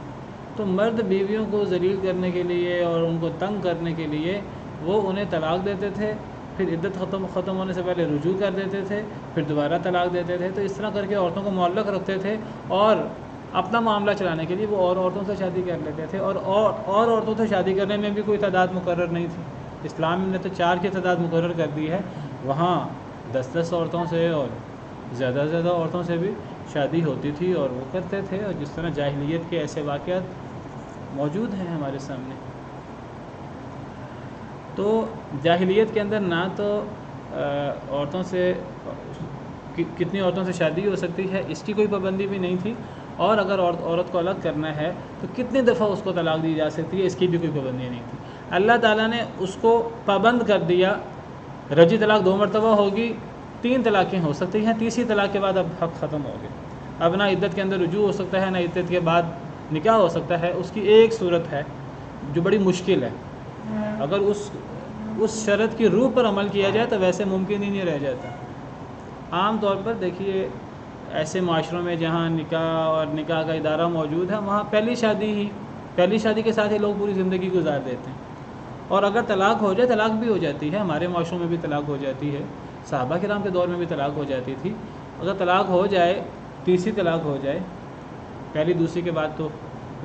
تو مرد بیویوں کو ذلیل کرنے کے لیے اور ان کو تنگ کرنے کے لیے وہ انہیں طلاق دیتے تھے، پھر عدت ختم ہونے سے پہلے رجوع کر دیتے تھے، پھر دوبارہ طلاق دیتے تھے۔ تو اس طرح کر کے عورتوں کو معلق رکھتے تھے، اور اپنا معاملہ چلانے کے لیے وہ اور عورتوں سے شادی کر لیتے تھے، اور عورتوں سے شادی کرنے میں بھی کوئی تعداد مقرر نہیں تھی۔ اسلام نے تو 4 کی تعداد مقرر کر دی ہے، وہاں 10 عورتوں سے اور زیادہ سے زیادہ عورتوں سے بھی شادی ہوتی تھی، اور وہ کرتے تھے، اور جس طرح جاہلیت کے ایسے واقعات موجود ہیں ہمارے سامنے۔ تو جاہلیت کے اندر نہ تو عورتوں سے کتنی عورتوں سے شادی ہو سکتی ہے اس کی کوئی پابندی بھی نہیں تھی، اور اگر عورت کو الگ کرنا ہے تو کتنی دفعہ اس کو طلاق دی جا سکتی ہے اس کی بھی کوئی پابندی نہیں تھی۔ اللہ تعالیٰ نے اس کو پابند کر دیا، رجی طلاق 2 مرتبہ ہوگی، 3 طلاقیں ہو سکتی ہیں، تیسری طلاق کے بعد اب حق ختم ہو گیا، اب نہ عدت کے اندر رجوع ہو سکتا ہے، نہ عدت کے بعد نکاح ہو سکتا ہے۔ اس کی ایک صورت ہے جو بڑی مشکل ہے، اگر اس شرط کی روح پر عمل کیا جائے تو ویسے ممکن ہی نہیں رہ جاتا۔ عام طور پر دیکھیے ایسے معاشروں میں جہاں نکاح اور نکاح کا ادارہ موجود ہے، وہاں پہلی شادی کے ساتھ ہی لوگ پوری زندگی گزار دیتے ہیں، اور اگر طلاق ہو جائے، طلاق بھی ہو جاتی ہے، ہمارے معاشروں میں بھی طلاق ہو جاتی ہے، صحابہ کرام کے دور میں بھی طلاق ہو جاتی تھی۔ اگر طلاق ہو جائے، تیسری طلاق ہو جائے، پہلی دوسری کے بعد تو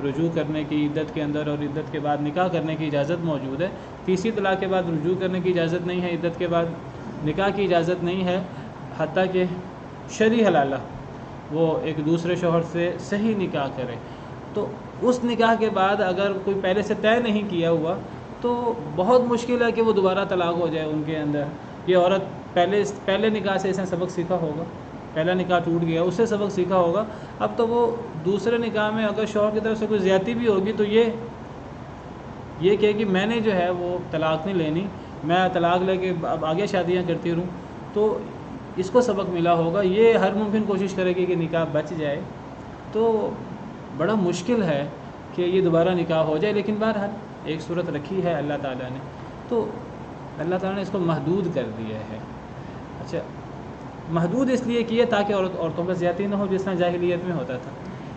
رجوع کرنے کی عدت کے اندر اور عدت کے بعد نکاح کرنے کی اجازت موجود ہے، تیسری طلاق کے بعد رجوع کرنے کی اجازت نہیں ہے، عدت کے بعد نکاح کی اجازت نہیں ہے، حتیٰ کہ شرعی حلالہ وہ ایک دوسرے شوہر سے صحیح نکاح کرے، تو اس نکاح کے بعد اگر کوئی پہلے سے طے نہیں کیا ہوا تو بہت مشکل ہے کہ وہ دوبارہ طلاق ہو جائے ان کے اندر۔ یہ عورت پہلے نکاح سے اس نے سبق سیکھا ہوگا، پہلا نکاح ٹوٹ گیا، اس سے سبق سیکھا ہوگا، اب تو وہ دوسرے نکاح میں اگر شوہر کی طرف سے کوئی زیادتی بھی ہوگی تو یہ کہے کہ میں نے جو ہے وہ طلاق نہیں لینی، میں طلاق لے کے اب آگے شادیاں کرتی رہوں، تو اس کو سبق ملا ہوگا، یہ ہر ممکن کوشش کرے گی کہ نکاح بچ جائے، تو بڑا مشکل ہے کہ یہ دوبارہ نکاح ہو جائے۔ لیکن بہرحال ایک صورت رکھی ہے اللہ تعالیٰ نے، تو اللہ تعالیٰ نے اس کو محدود کر دیا ہے۔ اچھا، محدود اس لیے کیا تاکہ عورتوں پر زیادتی نہ ہو، جس طرح جاہلیت میں ہوتا تھا۔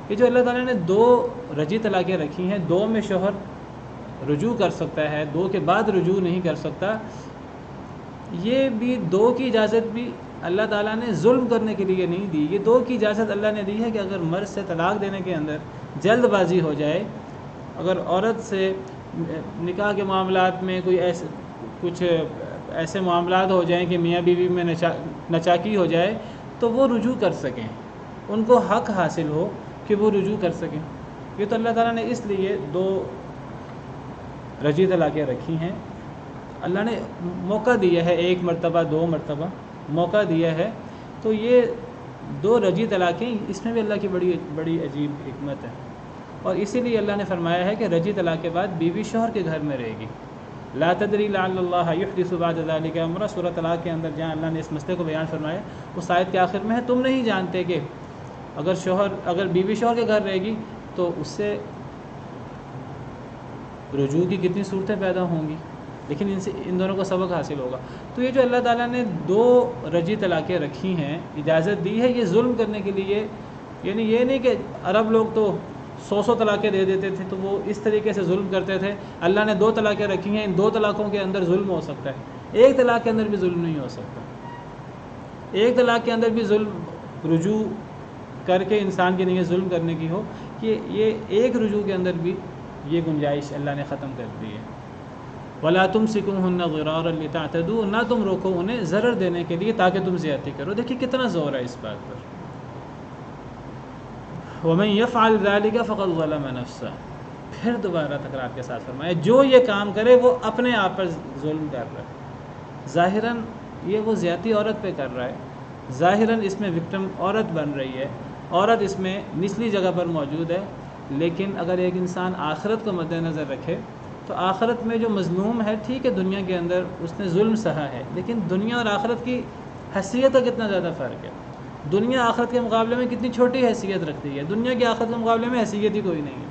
یہ جو اللہ تعالیٰ نے 2 رجی طلاقیں رکھی ہیں، 2 میں شوہر رجوع کر سکتا ہے، 2 کے بعد رجوع نہیں کر سکتا، یہ بھی 2 کی اجازت بھی اللہ تعالیٰ نے ظلم کرنے کے لیے نہیں دی، یہ 2 کی اجازت اللہ نے دی ہے کہ اگر مرد سے طلاق دینے کے اندر جلد بازی ہو جائے، اگر عورت سے نکاح کے معاملات میں کچھ ایسے معاملات ہو جائیں کہ میاں بیوی میں نچاکی ہو جائے، تو وہ رجوع کر سکیں، ان کو حق حاصل ہو کہ وہ رجوع کر سکیں۔ یہ تو اللہ تعالیٰ نے اس لیے 2 رجی طلاقیں رکھی ہیں، اللہ نے موقع دیا ہے، 1 مرتبہ 2 مرتبہ موقع دیا ہے، تو یہ 2 رجی طلاقیں، اس میں بھی اللہ کی بڑی عجیب حکمت ہے، اور اسی لیے اللہ نے فرمایا ہے کہ رجی طلاق کے بعد بیوی شوہر کے گھر میں رہے گی۔ لا تدری لعل اللہ یحدث بعد ذلک امرا، سورۃ طلاق کے اندر جہاں اللہ نے اس مسئلے کو بیان فرمایا، اس آیت کے آخر میں ہے تم نہیں جانتے کہ اگر بیوی شوہر کے گھر رہے گی تو اس سے رجوع کی کتنی صورتیں پیدا ہوں گی، لیکن ان دونوں کو سبق حاصل ہوگا۔ تو یہ جو اللہ تعالیٰ نے 2 رجی طلاقیں رکھی ہیں، اجازت دی ہے، یہ ظلم کرنے کے لیے، یعنی یہ نہیں کہ عرب لوگ تو 100 طلاقیں دے دیتے تھے تو وہ اس طریقے سے ظلم کرتے تھے، اللہ نے 2 طلاقیں رکھی ہیں، ان 2 طلاقوں کے اندر ظلم ہو سکتا ہے، 1 طلاق کے اندر بھی ظلم نہیں ہو سکتا، 1 طلاق کے اندر بھی ظلم رجوع کر کے انسان کی نیت ظلم کرنے کی ہو، کہ یہ 1 رجوع کے اندر بھی یہ گنجائش اللہ نے ختم کر دی ہے۔ وَلَا تُمْسِكُوهُنَّ ضِرَارًا لِتَعْتَدُوا، نہ تم روکو انہیں ضرر دینے کے لیے تاکہ تم زیادتی کرو۔ دیکھیے کتنا زور ہے اس بات پر، وَمَنْ يَفْعَلْ ذَلِكَ فَقَدْ ظَلَمَ نَفْسَهُ، پھر دوبارہ تکرار کے ساتھ فرمایا جو یہ کام کرے وہ اپنے آپ پر ظلم کر رہا ہے. ظاہراً یہ وہ زیادتی عورت پہ کر رہا ہے، ظاہراً اس میں وکٹم عورت بن رہی ہے، عورت اس میں نچلی جگہ پر موجود ہے. لیکن اگر ایک انسان آخرت کو مد نظر رکھے تو آخرت میں جو مظلوم ہے، ٹھیک ہے دنیا کے اندر اس نے ظلم سہا ہے، لیکن دنیا اور آخرت کی حیثیت کا کتنا زیادہ فرق ہے. دنیا آخرت کے مقابلے میں کتنی چھوٹی حیثیت رکھتی ہے، دنیا کی آخرت کے مقابلے میں حیثیت ہی کوئی نہیں ہے.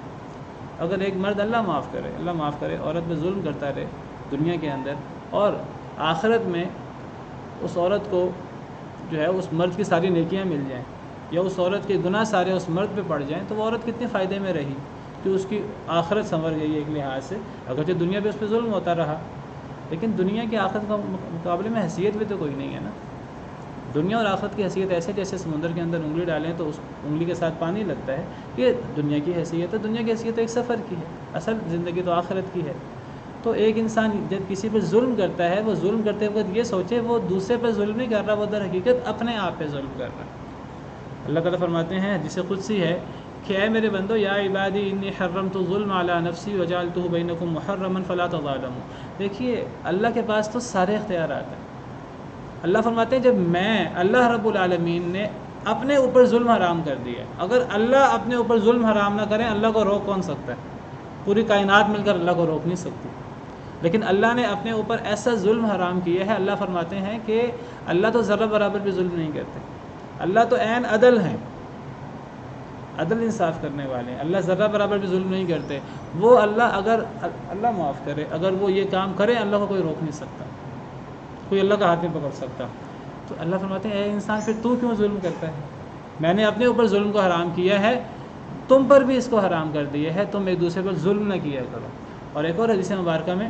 اگر ایک مرد اللہ معاف کرے عورت پہ ظلم کرتا رہے دنیا کے اندر، اور آخرت میں اس عورت کو جو ہے اس مرد کی ساری نیکیاں مل جائیں، یا اس عورت کے گناہ سارے اس مرد پہ پڑ جائیں، تو وہ عورت کتنے فائدے میں رہی کہ اس کی آخرت سنور گئی ایک لحاظ سے. اگرچہ دنیا پہ اس پہ ظلم ہوتا رہا، لیکن دنیا کی آخرت کے مقابلے میں حیثیت بھی تو کوئی نہیں ہے نا. دنیا اور آخرت کی حیثیت ایسے جیسے سمندر کے اندر انگلی ڈالیں تو اس انگلی کے ساتھ پانی لگتا ہے. یہ دنیا کی حیثیت ہے، دنیا کی حیثیت تو ایک سفر کی ہے، اصل زندگی تو آخرت کی ہے. تو ایک انسان جب کسی پہ ظلم کرتا ہے، وہ ظلم کرتے وقت یہ سوچے وہ دوسرے پہ ظلم نہیں کر رہا، وہ در حقیقت اپنے آپ پہ ظلم کر رہا ہے. اللہ تعالیٰ فرماتے ہیں حدیث قدسی ہے کہ اے میرے بندو یا عبادی انی حرمت الظلم علی نفسی وجعلتہ بینکم محرما فلا تظالموا. دیکھیے اللہ کے پاس تو سارے اختیارات ہیں. اللہ فرماتے ہیں جب میں اللہ رب العالمین نے اپنے اوپر ظلم حرام کر دیا، اگر اللہ اپنے اوپر ظلم حرام نہ کریں اللہ کو روک کون سکتا ہے؟ پوری کائنات مل کر اللہ کو روک نہیں سکتی. لیکن اللہ نے اپنے اوپر ایسا ظلم حرام کیا ہے. اللہ فرماتے ہیں کہ اللہ تو ذرہ برابر بھی ظلم نہیں کرتے، اللہ تو عین عدل ہیں، عدل انصاف کرنے والے ہیں. اللہ ذرہ برابر بھی ظلم نہیں کرتے. وہ اللہ معاف کرے، اگر وہ یہ کام کرے اللہ کو کوئی روک نہیں سکتا، کوئی اللہ کا ہاتھ نہیں پکڑ سکتا. تو اللہ فرماتے ہیں اے انسان پھر تو کیوں ظلم کرتا ہے؟ میں نے اپنے اوپر ظلم کو حرام کیا ہے، تم پر بھی اس کو حرام کر دیا ہے، تم ایک دوسرے پر ظلم نہ کیا کرو. اور ایک اور حدیث مبارکہ میں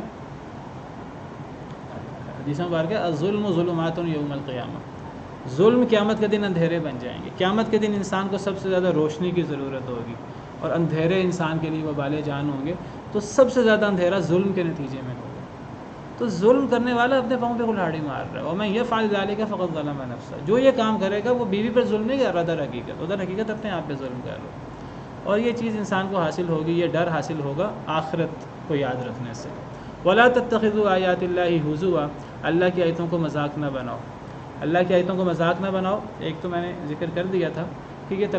الظلم ظلمات یوم القیامہ، ظلم قیامت کے دن اندھیرے بن جائیں گے. قیامت کے دن انسان کو سب سے زیادہ روشنی کی ضرورت ہوگی، اور اندھیرے انسان کے لیے وبال جان ہوں گے. تو سب سے زیادہ اندھیرا ظلم کے نتیجے میں ہوگا. تو ظلم کرنے والا اپنے پاؤں پہ کلہاڑی مار رہا ہے. ومن یفعل ذلک فقد ظلم نفسہ، جو یہ کام کرے گا وہ بیوی پر ظلم نہیں کر رہا، در حقیقت اپنے آپ پہ ظلم کر رہا. اور یہ چیز انسان کو حاصل ہوگی، یہ ڈر حاصل ہوگا آخرت کو یاد رکھنے سے. ولا تتخذوا آیات اللہ ہزوا، اللہ کی آیتوں کو مذاق نہ بناؤ. اللہ کی آیتوں کو مذاق نہ بناؤ. ایک تو میں نے ذکر کر دیا تھا کہ یہ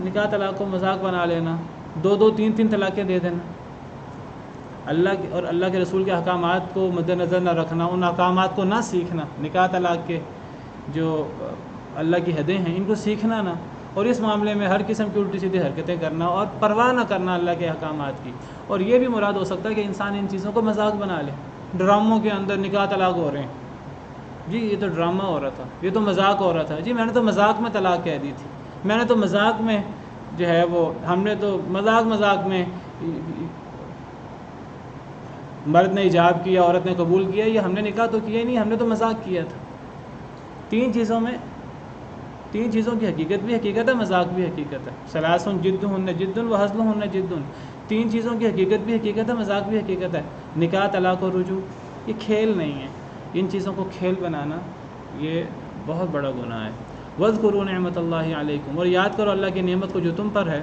نکاح طلاق کو مذاق بنا لینا، 2 3 طلاقیں دے دینا، اللہ کی اور اللہ کے رسول کے احکامات کو مد نظر نہ رکھنا، ان احکامات کو نہ سیکھنا، نکاح طلاق کے جو اللہ کی حدیں ہیں ان کو سیکھنا نہ، اور اس معاملے میں ہر قسم کی الٹی سیدھی حرکتیں کرنا اور پرواہ نہ کرنا اللہ کے احکامات کی. اور یہ بھی مراد ہو سکتا ہے کہ انسان ان چیزوں کو مذاق بنا لے. ڈراموں کے اندر نکاح طلاق ہو رہے ہیں، جی یہ تو ڈرامہ ہو رہا تھا، یہ تو مذاق ہو رہا تھا، جی میں نے تو مذاق میں طلاق کہہ دی تھی، میں نے تو مذاق میں جو ہے وہ ہم نے تو مذاق میں مرد نے ایجاب کیا، عورت نے قبول کیا، یہ ہم نے نکاح تو کیا ہی نہیں، ہم نے تو مذاق کیا تھا. تین چیزوں کی حقیقت بھی حقیقت ہے، مذاق بھی حقیقت ہے. ثلاث جدہن جد و ہزلہن جد. 3 چیزوں کی حقیقت بھی حقیقت ہے، مذاق بھی حقیقت ہے. نکاح طلاق و رجوع یہ کھیل نہیں ہے. ان چیزوں کو کھیل بنانا یہ بہت بڑا گناہ ہے. وَاذْكُرُوا نِعْمَةَ اللَّهِ عَلَيْكُمْ، اور یاد کرو اللہ کی نعمت کو جو تم پر ہے.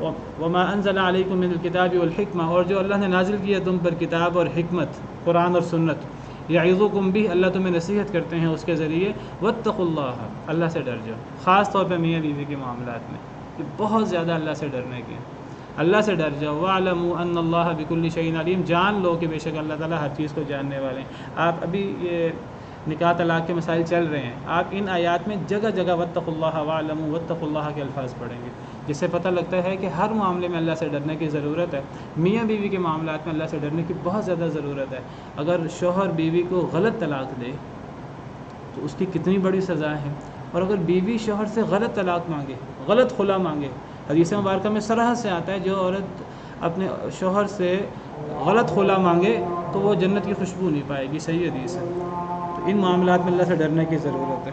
وَمَا أَنزَلَ عَلَيْكُم مِّنَ الْكِتَابِ وَالْحِكْمَةِ، اور جو اللہ نے نازل کیا تم پر کتاب اور حکمت، قرآن اور سنت. یعظکم بہ، اللہ تمہیں نصیحت کرتے ہیں اس کے ذریعے. واتقوا اللہ، اللہ سے ڈر جاؤ. خاص طور پہ میاں بیوی کے معاملات میں کہ بہت زیادہ اللہ سے ڈرنے کے، اللہ سے ڈر جاؤ. وَاعْلَمُوا أَنَّ اللَّهَ بِكُلِّ شَيْءٍ عَلِيمٌ، جان لو کہ بے شک اللہ تعالیٰ ہر چیز کو جاننے والے ہیں. آپ ابھی یہ نکاح طلاق کے مسائل چل رہے ہیں، آپ ان آیات میں جگہ جگہ واتقوا اللہ وَاعْلَمُوا واتقوا اللہ کے الفاظ پڑھیں گے، جس سے پتہ لگتا ہے کہ ہر معاملے میں اللہ سے ڈرنے کی ضرورت ہے. میاں بیوی کے معاملات میں اللہ سے ڈرنے کی بہت زیادہ ضرورت ہے. اگر شوہر بیوی کو غلط طلاق دے تو اس کی کتنی بڑی سزا ہے، اور اگر بیوی شوہر سے غلط طلاق مانگے، غلط خلا مانگے، حدیث مبارکہ میں صراحت سے آتا ہے جو عورت اپنے شوہر سے غلط خلا مانگے تو وہ جنت کی خوشبو نہیں پائے گی. صحیح حدیث ہے. تو ان معاملات میں اللہ سے ڈرنے کی ضرورت ہے.